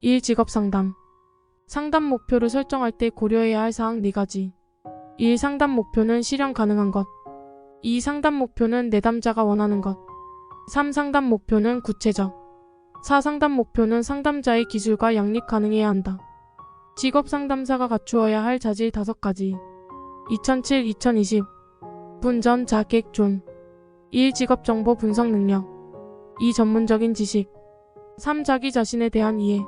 1. 직업상담. 상담 목표를 설정할 때 고려해야 할 사항 4가지. 1. 상담 목표는 실현 가능한 것. 2. 상담 목표는 내담자가 원하는 것. 3. 상담 목표는 구체적. 4. 상담 목표는 상담자의 기술과 양립 가능해야 한다. 직업상담사가 갖추어야 할 자질 5가지. 2007-2020 분전 자객 존. 1. 직업정보 분석 능력. 2. 전문적인 지식. 3. 자기 자신에 대한 이해.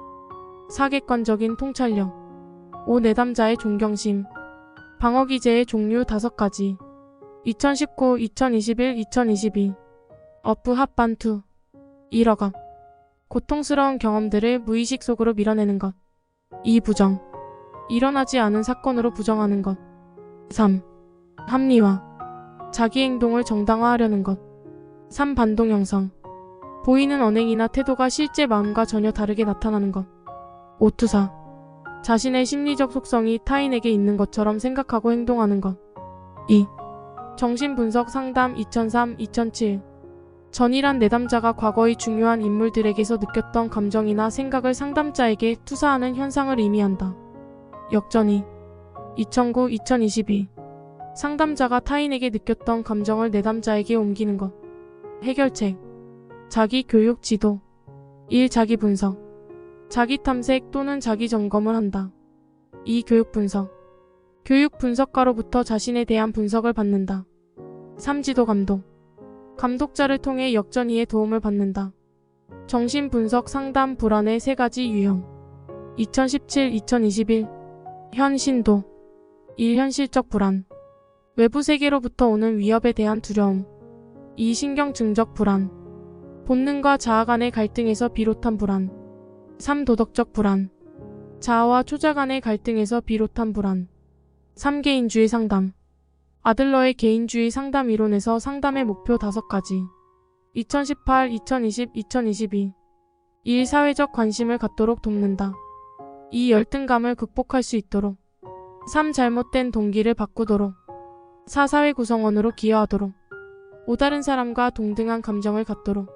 4. 객관적인 통찰력. 5. 내담자의 존경심. 방어기제의 종류 5가지. 2019, 2021, 2022 어프 합반투. 1. 억압. 고통스러운 경험들을 무의식 속으로 밀어내는 것. 2. 부정. 일어나지 않은 사건으로 부정하는 것. 3. 합리화. 자기 행동을 정당화하려는 것. 3. 반동 형성. 보이는 언행이나 태도가 실제 마음과 전혀 다르게 나타나는 것. 5. 투사. 자신의 심리적 속성이 타인에게 있는 것처럼 생각하고 행동하는 것. 2. 정신분석 상담 2003-2007 전이란 내담자가 과거의 중요한 인물들에게서 느꼈던 감정이나 생각을 상담자에게 투사하는 현상을 의미한다. 역전이 2009-2022 상담자가 타인에게 느꼈던 감정을 내담자에게 옮기는 것. 해결책. 자기 교육 지도. 1. 자기 분석. 자기 탐색 또는 자기 점검을 한다. 2. 교육 분석. 교육 분석가로부터 자신에 대한 분석을 받는다. 3. 지도 감독. 감독자를 통해 역전이의 도움을 받는다. 정신분석 상담 불안의 3가지 유형. 2017-2021 현신도. 1. 현실적 불안. 외부 세계로부터 오는 위협에 대한 두려움. 2. 신경증적 불안. 본능과 자아 간의 갈등에서 비롯한 불안. 3. 도덕적 불안. 자아와 초자 간의 갈등에서 비롯한 불안. 3. 개인주의 상담. 아들러의 개인주의 상담 이론에서 상담의 목표 5가지. 2018, 2020, 2022 1. 사회적 관심을 갖도록 돕는다. 2. 열등감을 극복할 수 있도록. 3. 잘못된 동기를 바꾸도록. 4. 사회 구성원으로 기여하도록. 5. 다른 사람과 동등한 감정을 갖도록.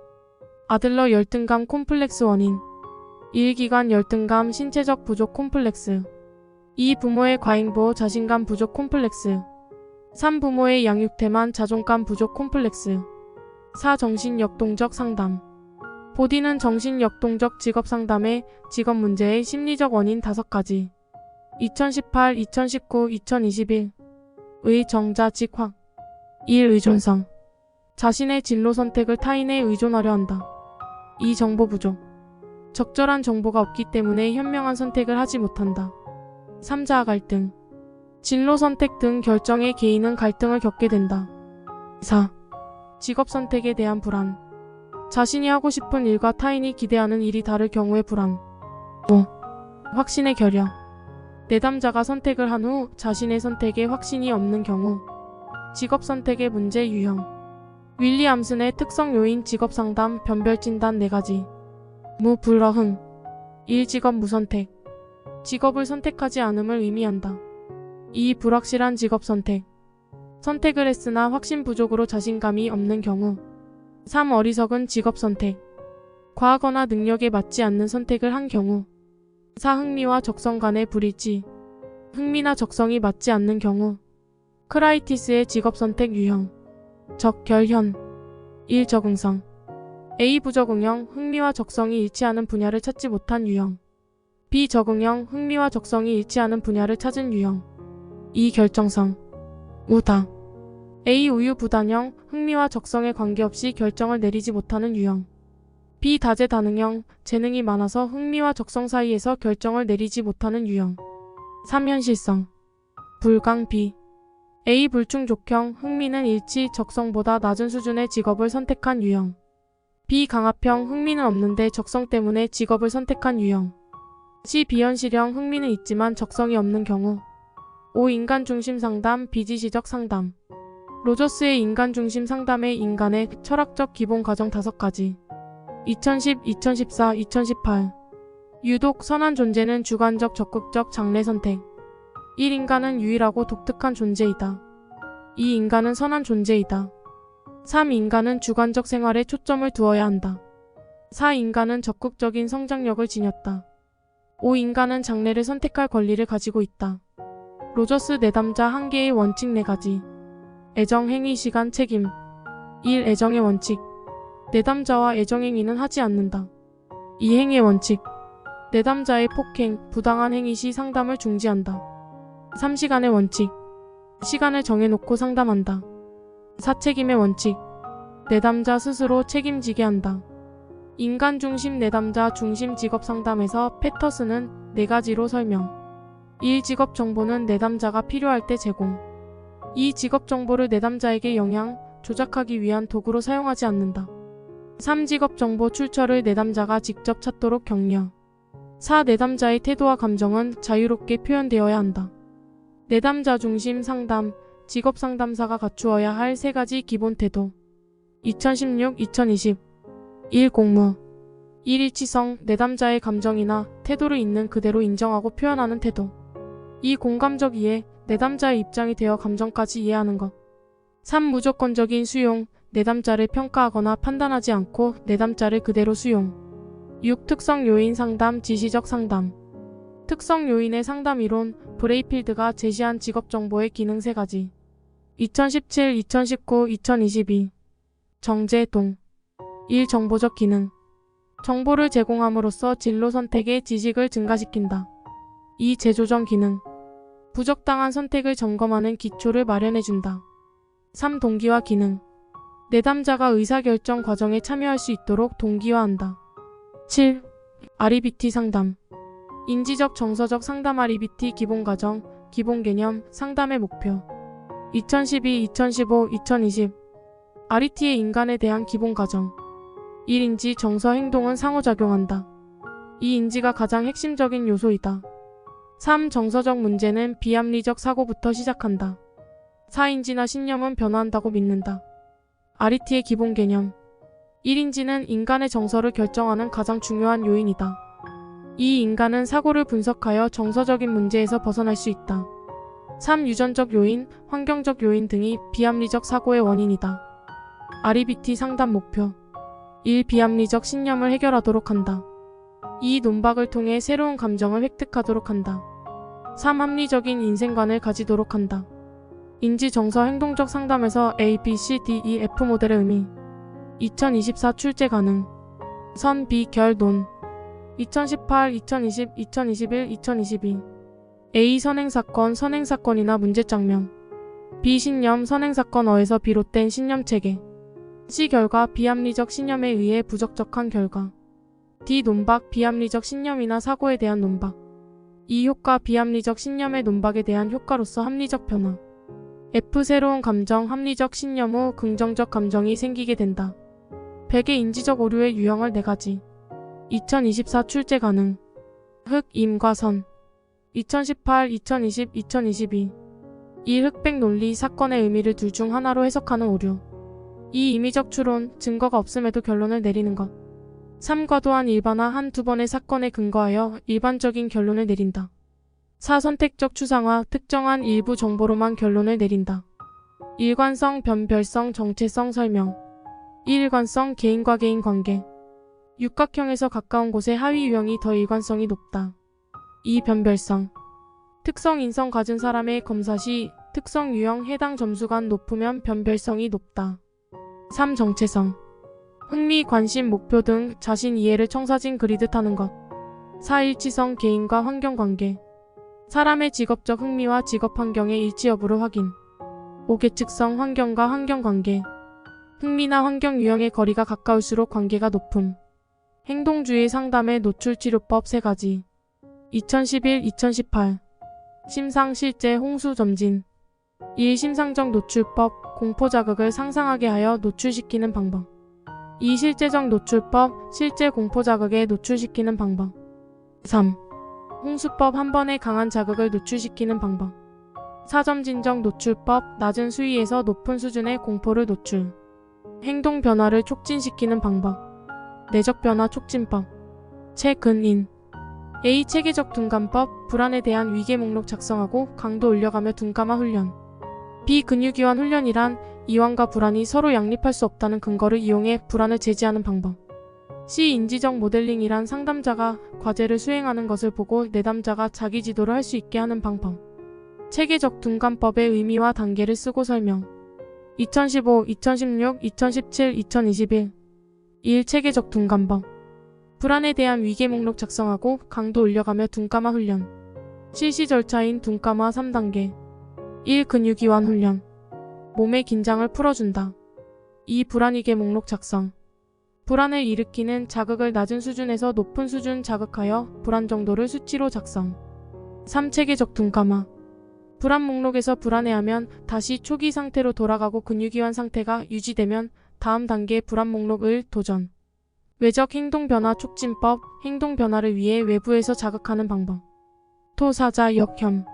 아들러 열등감 콤플렉스 원인. 1. 기관 열등감 신체적 부족 콤플렉스. 2. 부모의 과잉보호 자신감 부족 콤플렉스. 3. 부모의 양육태만 자존감 부족 콤플렉스. 4. 정신역동적 상담. 보디는 정신역동적 직업상담의 직업 문제의 심리적 원인 5가지. 2018, 2019, 2021 의 정자직확. 1. 의존성. 자신의 진로 선택을 타인에 의존하려 한다. 2. 정보 부족. 적절한 정보가 없기 때문에 현명한 선택을 하지 못한다. 3. 자아 갈등. 진로 선택 등 결정에 개인은 갈등을 겪게 된다. 4. 직업 선택에 대한 불안. 자신이 하고 싶은 일과 타인이 기대하는 일이 다를 경우의 불안. 5. 확신의 결여. 내담자가 선택을 한 후 자신의 선택에 확신이 없는 경우. 직업 선택의 문제 유형. 윌리암슨의 특성 요인 직업 상담 변별 진단 4가지. 무불허흥. 1. 직업 무선택. 직업을 선택하지 않음을 의미한다. 2. 불확실한 직업 선택. 선택을 했으나 확신 부족으로 자신감이 없는 경우. 3. 어리석은 직업 선택. 과하거나 능력에 맞지 않는 선택을 한 경우. 4. 흥미와 적성 간의 불일치. 흥미나 적성이 맞지 않는 경우. 크라이티스의 직업 선택 유형. 적결현. 1. 적응성. A. 부적응형 흥미와 적성이 일치하는 분야를 찾지 못한 유형. B. 적응형 흥미와 적성이 일치하는 분야를 찾은 유형. 2. 결정성. 우다. A. 우유부단형 흥미와 적성에 관계없이 결정을 내리지 못하는 유형. B. 다재다능형 재능이 많아서 흥미와 적성 사이에서 결정을 내리지 못하는 유형. 3. 현실성. 불강. B. A. 불충족형 흥미는 일치 적성보다 낮은 수준의 직업을 선택한 유형. B. 강압형 흥미는 없는데 적성 때문에 직업을 선택한 유형. C. 비현실형 흥미는 있지만 적성이 없는 경우. 5. 인간중심 상담 비지시적 상담. 로저스의 인간중심 상담의 인간의 철학적 기본 과정 5가지. 2010, 2014, 2018 유독 선한 존재는 주관적 적극적 장래 선택. 1. 인간은 유일하고 독특한 존재이다. 2. 인간은 선한 존재이다. 3. 인간은 주관적 생활에 초점을 두어야 한다. 4. 인간은 적극적인 성장력을 지녔다. 5. 인간은 장래를 선택할 권리를 가지고 있다. 로저스 내담자 한계의 원칙 4가지. 애정, 행위, 시간, 책임. 1. 애정의 원칙. 내담자와 애정행위는 하지 않는다. 2. 행위의 원칙. 내담자의 폭행, 부당한 행위 시 상담을 중지한다. 3. 시간의 원칙. 시간을 정해놓고 상담한다. 4. 책임의 원칙. 내담자 스스로 책임지게 한다. 인간 중심 내담자 중심 직업 상담에서 패터슨은 4가지로 설명. 1. 직업 정보는 내담자가 필요할 때 제공. 2. 직업 정보를 내담자에게 영향, 조작하기 위한 도구로 사용하지 않는다. 3. 직업 정보 출처를 내담자가 직접 찾도록 격려. 4. 내담자의 태도와 감정은 자유롭게 표현되어야 한다. 내담자 중심 상담, 직업 상담사가 갖추어야 할 3가지 기본 태도. 2016-2020 1. 공무. 1. 일치성, 내담자의 감정이나 태도를 있는 그대로 인정하고 표현하는 태도. 2. 공감적 이해, 내담자의 입장이 되어 감정까지 이해하는 것. 3. 무조건적인 수용, 내담자를 평가하거나 판단하지 않고 내담자를 그대로 수용. 6. 특성 요인 상담, 지시적 상담. 특성 요인의 상담 이론, 브레이필드가 제시한 직업 정보의 기능 3가지. 2017, 2019, 2022 정제동. 1. 정보적 기능. 정보를 제공함으로써 진로 선택의 지식을 증가시킨다. 2. 재조정 기능. 부적당한 선택을 점검하는 기초를 마련해준다. 3. 동기화 기능. 내담자가 의사결정 과정에 참여할 수 있도록 동기화한다. 7. REBT 상담. 인지적 정서적 상담 REBT 기본 과정, 기본 개념, 상담의 목표. 2012, 2015, 2020 RET의 인간에 대한 기본 과정. 1. 인지, 정서, 행동은 상호작용한다. 이 인지가 가장 핵심적인 요소이다. 3. 정서적 문제는 비합리적 사고부터 시작한다. 4. 인지나 신념은 변화한다고 믿는다. RET의 기본 개념. 1. 인지는 인간의 정서를 결정하는 가장 중요한 요인이다. 2. 인간은 사고를 분석하여 정서적인 문제에서 벗어날 수 있다. 3. 유전적 요인, 환경적 요인 등이 비합리적 사고의 원인이다. REBT 상담 목표. 1. 비합리적 신념을 해결하도록 한다. 2. 논박을 통해 새로운 감정을 획득하도록 한다. 3. 합리적인 인생관을 가지도록 한다. 인지 정서 행동적 상담에서 A, B, C, D, E, F 모델의 의미. 2024 출제 가능. 선, 비, 결, 논. 2018, 2020, 2021, 2022 A. 선행사건, 선행사건이나 문제장면. B. 신념, 선행사건어에서 비롯된 신념체계. C. 결과, 비합리적 신념에 의해 부적절한 결과. D. 논박, 비합리적 신념이나 사고에 대한 논박. E. 효과, 비합리적 신념의 논박에 대한 효과로서 합리적 변화. F. 새로운 감정, 합리적 신념 후 긍정적 감정이 생기게 된다. 100의 인지적 오류의 유형을 4가지. 2024 출제 가능. 흑, 임과 선. 2018, 2020, 2022 이 흑백 논리, 사건의 의미를 둘 중 하나로 해석하는 오류. 2. 임의적 추론, 증거가 없음에도 결론을 내리는 것. 3. 과도한 일반화, 한두 번의 사건에 근거하여 일반적인 결론을 내린다. 4. 선택적 추상화, 특정한 일부 정보로만 결론을 내린다. 일관성, 변별성, 정체성 설명. 1. 일관성, 개인과 개인 관계. 육각형에서 가까운 곳의 하위 유형이 더 일관성이 높다. 2. 변별성. 특성 인성 가진 사람의 검사 시 특성 유형 해당 점수가 높으면 변별성이 높다. 3. 정체성. 흥미, 관심, 목표 등 자신 이해를 청사진 그리듯 하는 것. 4. 일치성, 개인과 환경 관계. 사람의 직업적 흥미와 직업 환경의 일치 여부를 확인. 5. 계측성, 환경과 환경 관계. 흥미나 환경 유형의 거리가 가까울수록 관계가 높음. 행동주의 상담의 노출 치료법 3가지. 2011-2018 심상 실제 홍수 점진. 1. 심상적 노출법, 공포 자극을 상상하게 하여 노출시키는 방법. 2. 실제적 노출법, 실제 공포 자극에 노출시키는 방법. 3. 홍수법, 한 번의 강한 자극을 노출시키는 방법. 4. 점진적 노출법, 낮은 수위에서 높은 수준의 공포를 노출. 행동 변화를 촉진시키는 방법. 내적 변화 촉진법. 최근인. A. 체계적 둔감법, 불안에 대한 위계 목록 작성하고 강도 올려가며 둔감화 훈련. B. 근육이완 훈련이란 이완과 불안이 서로 양립할 수 없다는 근거를 이용해 불안을 제지하는 방법. 인지적 모델링이란 상담자가 과제를 수행하는 것을 보고 내담자가 자기 지도를 할 수 있게 하는 방법. 체계적 둔감법의 의미와 단계를 쓰고 설명. 2015, 2016, 2017, 2021 1. 체계적 둔감법. 불안에 대한 위계 목록 작성하고 강도 올려가며 둔감화 훈련. 실시 절차인 둔감화 3단계. 1. 근육이완 훈련. 몸의 긴장을 풀어준다. 2. 불안위계 목록 작성. 불안을 일으키는 자극을 낮은 수준에서 높은 수준 자극하여 불안 정도를 수치로 작성. 3. 체계적 둔감화. 불안 목록에서 불안해하면 다시 초기 상태로 돌아가고 근육이완 상태가 유지되면 다음 단계 불안 목록을 도전. 외적 행동 변화 촉진법. 행동 변화를 위해 외부에서 자극하는 방법. 토사자 역혐.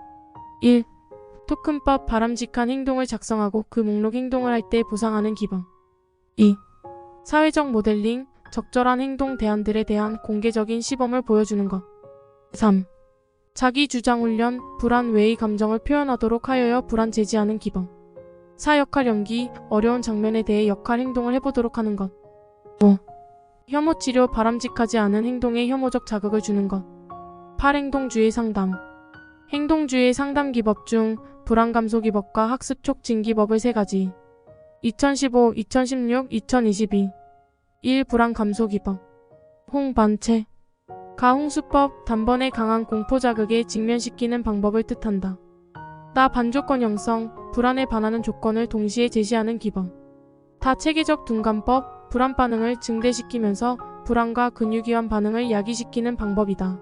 1. 토큰법. 바람직한 행동을 작성하고 그 목록 행동을 할 때 보상하는 기법. 2. 사회적 모델링. 적절한 행동 대안들에 대한 공개적인 시범을 보여주는 것. 3. 자기 주장 훈련. 불안 외의 감정을 표현하도록 하여야 불안 제지하는 기법. 4. 역할 연기. 어려운 장면에 대해 역할 행동을 해보도록 하는 것. 5. 혐오 치료. 바람직하지 않은 행동에 혐오적 자극을 주는 것. 8. 행동주의 상담. 행동주의 상담 기법 중 불안 감소 기법과 학습 촉진 기법을 3가지. 2015, 2016, 2022 1. 불안 감소 기법. 홍반체. 가홍수법. 단번에 강한 공포 자극에 직면시키는 방법을 뜻한다. 나 반조건 형성. 불안에 반하는 조건을 동시에 제시하는 기법. 다체계적 둔감법. 불안 반응을 증대시키면서 불안과 근육이완 반응을 야기시키는 방법이다.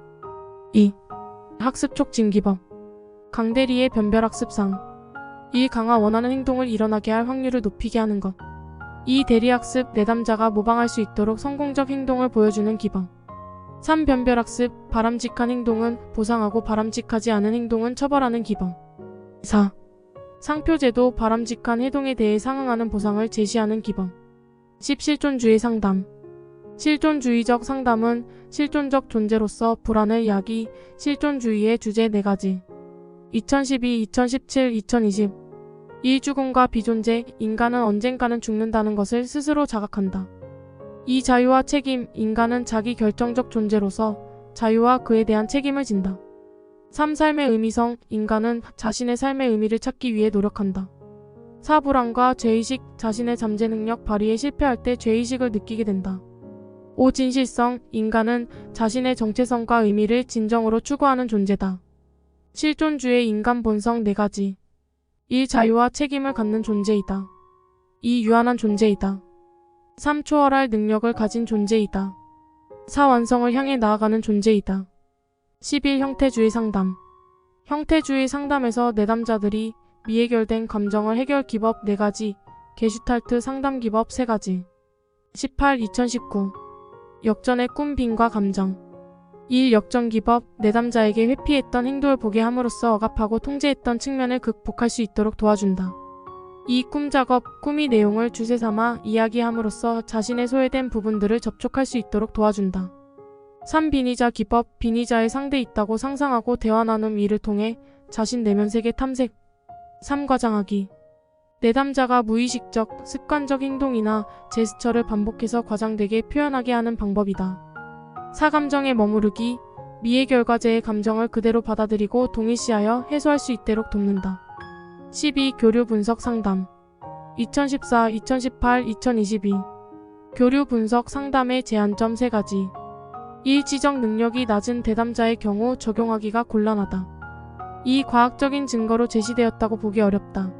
2. 학습 촉진 기법. 강대리의 변별학습상. 1. 강화 원하는 행동을 일어나게 할 확률을 높이게 하는 것. 2. 대리학습. 내담자가 모방할 수 있도록 성공적 행동을 보여주는 기법. 3. 변별학습. 바람직한 행동은 보상하고 바람직하지 않은 행동은 처벌하는 기법. 4. 상표제도. 바람직한 행동에 대해 상응하는 보상을 제시하는 기법. 10. 실존주의 상담. 실존주의적 상담은 실존적 존재로서 불안을 야기, 실존주의의 주제 4가지. 2012, 2017, 2020 1. 죽음과 비존재. 인간은 언젠가는 죽는다는 것을 스스로 자각한다. 2. 자유와 책임. 인간은 자기 결정적 존재로서 자유와 그에 대한 책임을 진다. 3. 삶의 의미성. 인간은 자신의 삶의 의미를 찾기 위해 노력한다. 4. 불안과 죄의식. 자신의 잠재 능력 발휘에 실패할 때 죄의식을 느끼게 된다. 5. 진실성. 인간은 자신의 정체성과 의미를 진정으로 추구하는 존재다. 실존주의 인간 본성 4가지. 1. 자유와 책임을 갖는 존재이다. 2. 유한한 존재이다. 3. 초월할 능력을 가진 존재이다. 4. 완성을 향해 나아가는 존재이다. 11. 형태주의 상담. 형태주의 상담에서 내담자들이 미해결된 감정을 해결 기법 4가지, 게슈탈트 상담 기법 3가지. 18. 2019 역전의 꿈 빈과 감정. 1. 역전 기법. 내담자에게 회피했던 행동을 보게 함으로써 억압하고 통제했던 측면을 극복할 수 있도록 도와준다. 2. 꿈 작업. 꿈의 내용을 주제 삼아 이야기함으로써 자신의 소외된 부분들을 접촉할 수 있도록 도와준다. 3. 빈의자 기법. 빈의자의 상대 있다고 상상하고 대화 나눔 이를 통해 자신 내면 세계 탐색. 3. 과장하기. 내담자가 무의식적, 습관적 행동이나 제스처를 반복해서 과장되게 표현하게 하는 방법이다. 4. 감정에 머무르기. 미해결과제의 감정을 그대로 받아들이고 동일시하여 해소할 수 있도록 돕는다. 12. 교류 분석 상담. 2014, 2018, 2022 교류 분석 상담의 제한점 3가지. 1. 지적 능력이 낮은 대담자의 경우 적용하기가 곤란하다. 2. 과학적인 증거로 제시되었다고 보기 어렵다.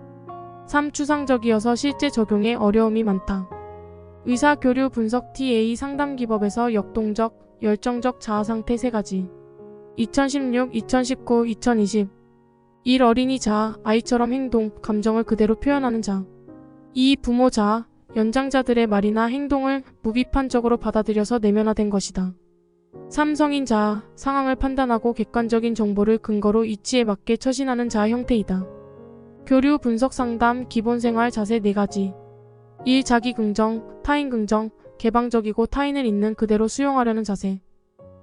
3. 추상적이어서 실제 적용에 어려움이 많다. 의사 교류 분석 TA 상담 기법에서 역동적, 열정적 자아 상태 3가지. 2016, 2019, 2020 1. 어린이 자아, 아이처럼 행동, 감정을 그대로 표현하는 자아. 2. 부모 자아, 연장자들의 말이나 행동을 무비판적으로 받아들여서 내면화된 것이다. 3. 성인 자아, 상황을 판단하고 객관적인 정보를 근거로 이치에 맞게 처신하는 자아 형태이다. 교류 분석 상담 기본 생활 자세 4가지. 1. 자기 긍정, 타인 긍정, 개방적이고 타인을 있는 그대로 수용하려는 자세.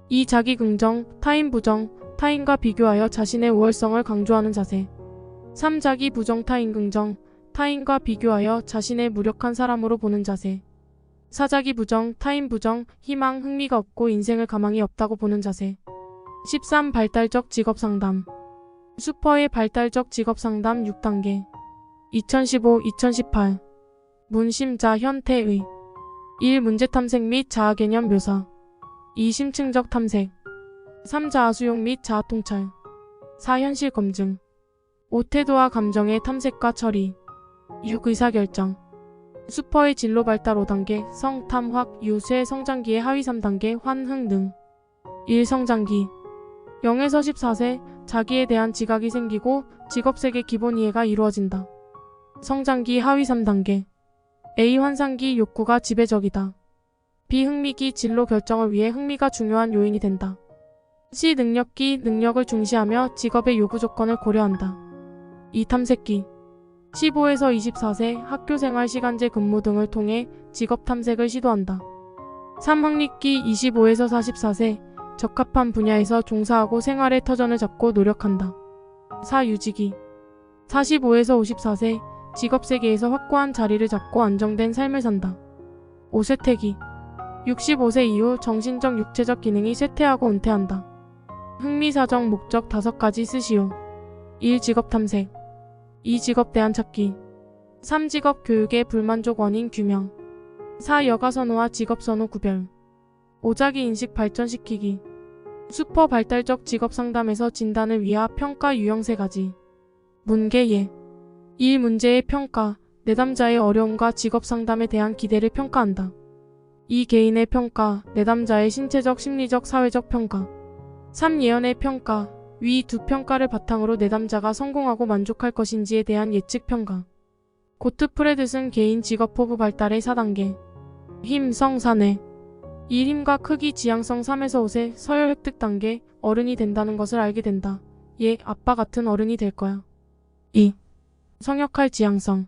2. 자기 긍정, 타인 부정, 타인과 비교하여 자신의 우월성을 강조하는 자세. 3. 자기 부정 타인 긍정, 타인과 비교하여 자신의 무력한 사람으로 보는 자세. 4. 자기 부정, 타인 부정, 희망, 흥미가 없고 인생을 가망이 없다고 보는 자세. 13. 발달적 직업상담. 슈퍼의 발달적 직업상담 6단계. 2015-2018 문심자 현태의 1. 문제탐색 및 자아개념 묘사. 2. 심층적 탐색. 3. 자아수용 및 자아통찰. 4. 현실 검증. 5. 태도와 감정의 탐색과 처리. 6. 의사결정. 슈퍼의 진로 발달 5단계 성, 탐, 확, 유, 쇠, 성장기의 하위 3단계 환, 흥, 능. 1. 성장기. 0에서 14세 자기에 대한 지각이 생기고 직업색의 기본 이해가 이루어진다. 성장기 하위 3단계 A. 환상기 욕구가 지배적이다. B. 흥미기 진로 결정을 위해 흥미가 중요한 요인이 된다. C. 능력기 능력을 중시하며 직업의 요구 조건을 고려한다. 2. 탐색기 15에서 24세 학교생활 시간제 근무 등을 통해 직업 탐색을 시도한다. 3. 확립기 25에서 44세 적합한 분야에서 종사하고 생활의 터전을 잡고 노력한다. 4. 유지기 45에서 54세 직업세계에서 확고한 자리를 잡고 안정된 삶을 산다. 5. 쇠퇴기 65세 이후 정신적 육체적 기능이 쇠퇴하고 은퇴한다. 흥미사정 목적 5가지 쓰시오. 1. 직업 탐색 2. 직업 대안 찾기 3. 직업 교육의 불만족 원인 규명 4. 여가 선호와 직업 선호 구별 5. 자기 인식 발전시키기 슈퍼 발달적 직업 상담에서 진단을 위하 평가 유형 3가지. 문계 예 1. 문제의 평가 내담자의 어려움과 직업 상담에 대한 기대를 평가한다. 2. 개인의 평가 내담자의 신체적 심리적 사회적 평가 3. 예언의 평가 위 두 평가를 바탕으로 내담자가 성공하고 만족할 것인지에 대한 예측 평가. 고트프레드슨 개인 직업 포부 발달의 4단계. 힘, 성, 사내. 1. 힘과 크기 지향성 3에서 5세 서열 획득 단계 어른이 된다는 것을 알게 된다. 예, 아빠 같은 어른이 될 거야. 2. 성역할 지향성.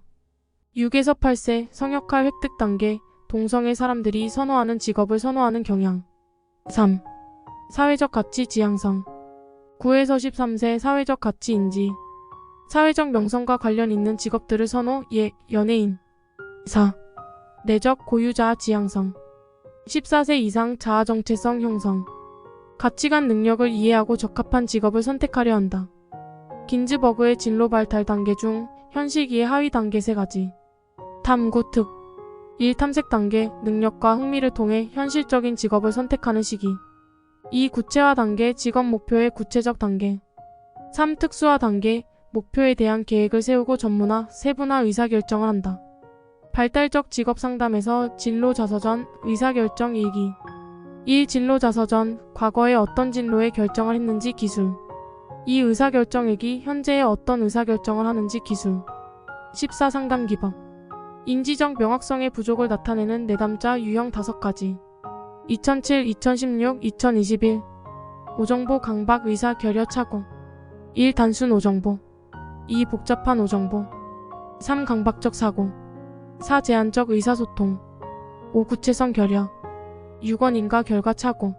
6에서 8세 성역할 획득 단계 동성애 사람들이 선호하는 직업을 선호하는 경향. 3. 사회적 가치 지향성. 9에서 13세 사회적 가치 인지. 사회적 명성과 관련 있는 직업들을 선호, 예, 연예인. 4. 내적 고유자 지향성. 14세 이상 자아 정체성 형성. 가치관 능력을 이해하고 적합한 직업을 선택하려 한다. 긴즈버그의 진로 발달 단계 중 현실기의 하위 단계 3가지. 탐구 특. 1. 탐색 단계 능력과 흥미를 통해 현실적인 직업을 선택하는 시기. 2. 구체화 단계 직업 목표의 구체적 단계. 3. 특수화 단계 목표에 대한 계획을 세우고 전문화, 세분화 의사결정을 한다. 발달적 직업 상담에서 진로 자서전, 의사결정 일기. 1. 진로 자서전, 과거에 어떤 진로에 결정을 했는지 기술. 2. 의사결정 일기, 현재에 어떤 의사결정을 하는지 기술. 14. 상담 기법. 인지적 명확성의 부족을 나타내는 내담자 유형 5가지. 2007, 2016, 2021 오정보 강박 의사 결여 착오. 1. 단순 오정보. 2. 복잡한 오정보. 3. 강박적 사고. 4. 제한적 의사소통. 5. 구체성 결여. 6. 원인과 결과 착오.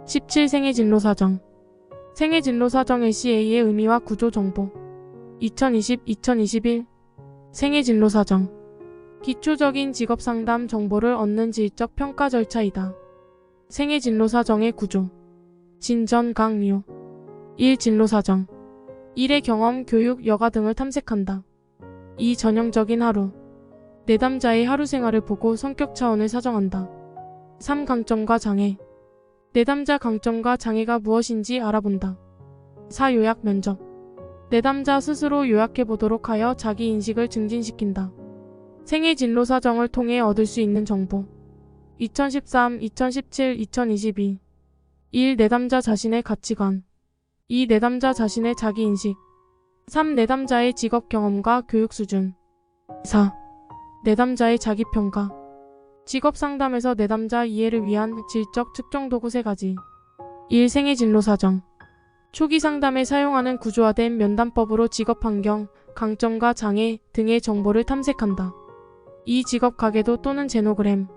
17. 생애 진로 사정. 생애 진로 사정 LCA의 의미와 구조 정보. 2020-2021 생애 진로 사정. 기초적인 직업 상담 정보를 얻는 질적 평가 절차이다. 생애 진로 사정의 구조. 진전 강요. 1. 진로 사정. 1의 경험, 교육, 여가 등을 탐색한다. 2. 전형적인 하루. 내담자의 하루 생활을 보고 성격 차원을 사정한다. 3. 강점과 장애. 내담자 강점과 장애가 무엇인지 알아본다. 4. 요약 면접. 내담자 스스로 요약해보도록 하여 자기 인식을 증진시킨다. 생애 진로 사정을 통해 얻을 수 있는 정보. 2013, 2017, 2022 1. 내담자 자신의 가치관. 2. 내담자 자신의 자기인식. 3. 내담자의 직업 경험과 교육 수준. 4. 내담자의 자기평가. 직업 상담에서 내담자 이해를 위한 질적 측정 도구 3가지. 1. 생애 진로 사정. 초기 상담에 사용하는 구조화된 면담법으로 직업 환경, 강점과 장애 등의 정보를 탐색한다. 2. 직업 가계도 또는 제노그램.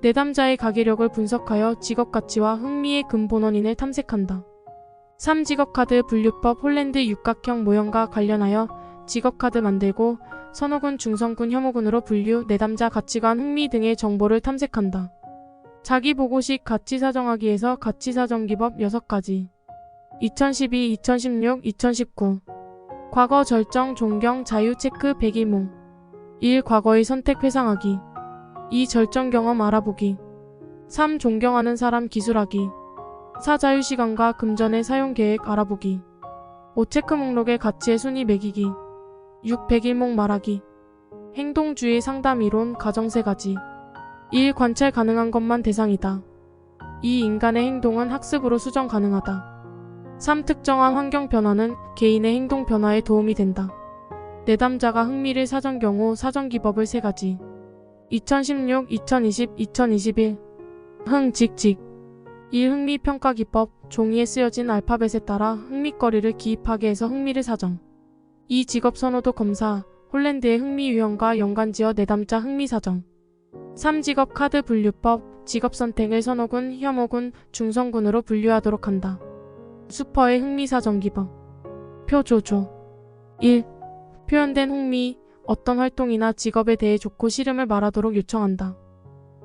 내담자의 가계력을 분석하여 직업 가치와 흥미의 근본 원인을 탐색한다. 3. 직업카드 분류법 홀랜드 육각형 모형과 관련하여 직업카드 만들고 선호군, 중성군, 혐오군으로 분류, 내담자, 가치관, 흥미 등의 정보를 탐색한다. 자기보고식 가치사정하기에서 가치사정기법 6가지 2012, 2016, 2019 과거 절정, 존경, 자유, 체크, 배기몽 1. 과거의 선택 회상하기 2. 절정 경험 알아보기 3. 존경하는 사람 기술하기 4. 자유시간과 금전의 사용계획 알아보기 5. 체크 목록의 가치의 순위 매기기 6. 백일몽 말하기 행동주의 상담 이론 가정 3가지 1. 관찰 가능한 것만 대상이다. 2. 인간의 행동은 학습으로 수정 가능하다. 3. 특정한 환경 변화는 개인의 행동 변화에 도움이 된다. 내담자가 흥미를 사전 경우 사전기법을 3가지 2016, 2020, 2021 흥직직 1. 흥미평가기법 종이에 쓰여진 알파벳에 따라 흥미거리를 기입하게 해서 흥미를 사정 2. 직업선호도 검사 홀랜드의 흥미유형과 연관지어 내담자 흥미사정 3. 직업카드 분류법 직업선택을 선호군, 혐오군, 중성군으로 분류하도록 한다. 슈퍼의 흥미사정기법 표조조 1. 표현된 흥미, 어떤 활동이나 직업에 대해 좋고 싫음을 말하도록 요청한다.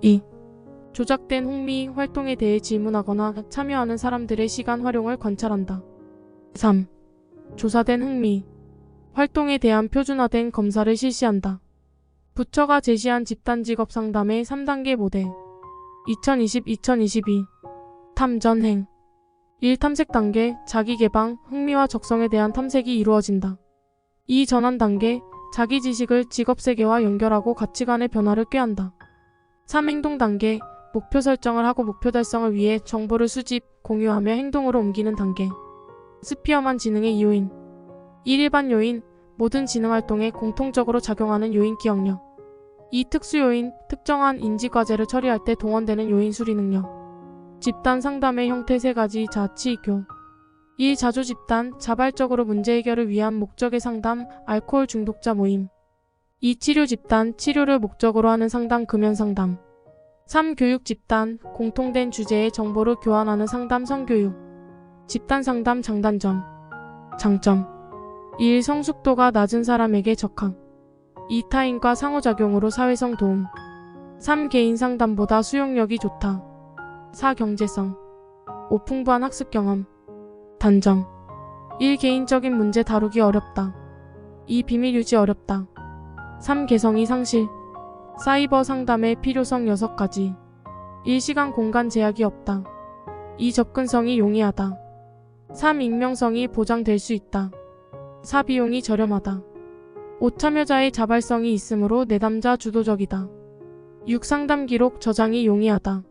2. 조작된 흥미, 활동에 대해 질문하거나 참여하는 사람들의 시간 활용을 관찰한다. 3. 조사된 흥미, 활동에 대한 표준화된 검사를 실시한다. 부처가 제시한 집단직업 상담의 3단계 모델 2020-2022 탐전행 1. 탐색 단계, 자기개방, 흥미와 적성에 대한 탐색이 이루어진다. 2. 전환 단계, 자기 지식을 직업 세계와 연결하고 가치관의 변화를 꾀한다. 3. 행동 단계, 목표 설정을 하고 목표 달성을 위해 정보를 수집, 공유하며 행동으로 옮기는 단계. 스피어만 지능의 요인 1. 일반 요인, 모든 지능활동에 공통적으로 작용하는 요인 기억력 2. 특수 요인, 특정한 인지과제를 처리할 때 동원되는 요인 수리 능력 집단 상담의 형태 3가지 자치교 1. 자조집단, 자발적으로 문제 해결을 위한 목적의 상담, 알코올 중독자 모임 2. 치료집단, 치료를 목적으로 하는 상담, 금연상담 3. 교육집단, 공통된 주제의 정보를 교환하는 상담, 성교육 집단상담 장단점 장점 1. 성숙도가 낮은 사람에게 적합 2. 타인과 상호작용으로 사회성 도움 3. 개인상담보다 수용력이 좋다 4. 경제성 5. 풍부한 학습 경험 단점 1. 개인적인 문제 다루기 어렵다 2. 비밀 유지 어렵다 3. 개성이 상실 사이버 상담의 필요성 6가지 1. 시간 공간 제약이 없다 2. 접근성이 용이하다 3. 익명성이 보장될 수 있다 4. 비용이 저렴하다 5. 참여자의 자발성이 있으므로 내담자 주도적이다 6. 상담 기록 저장이 용이하다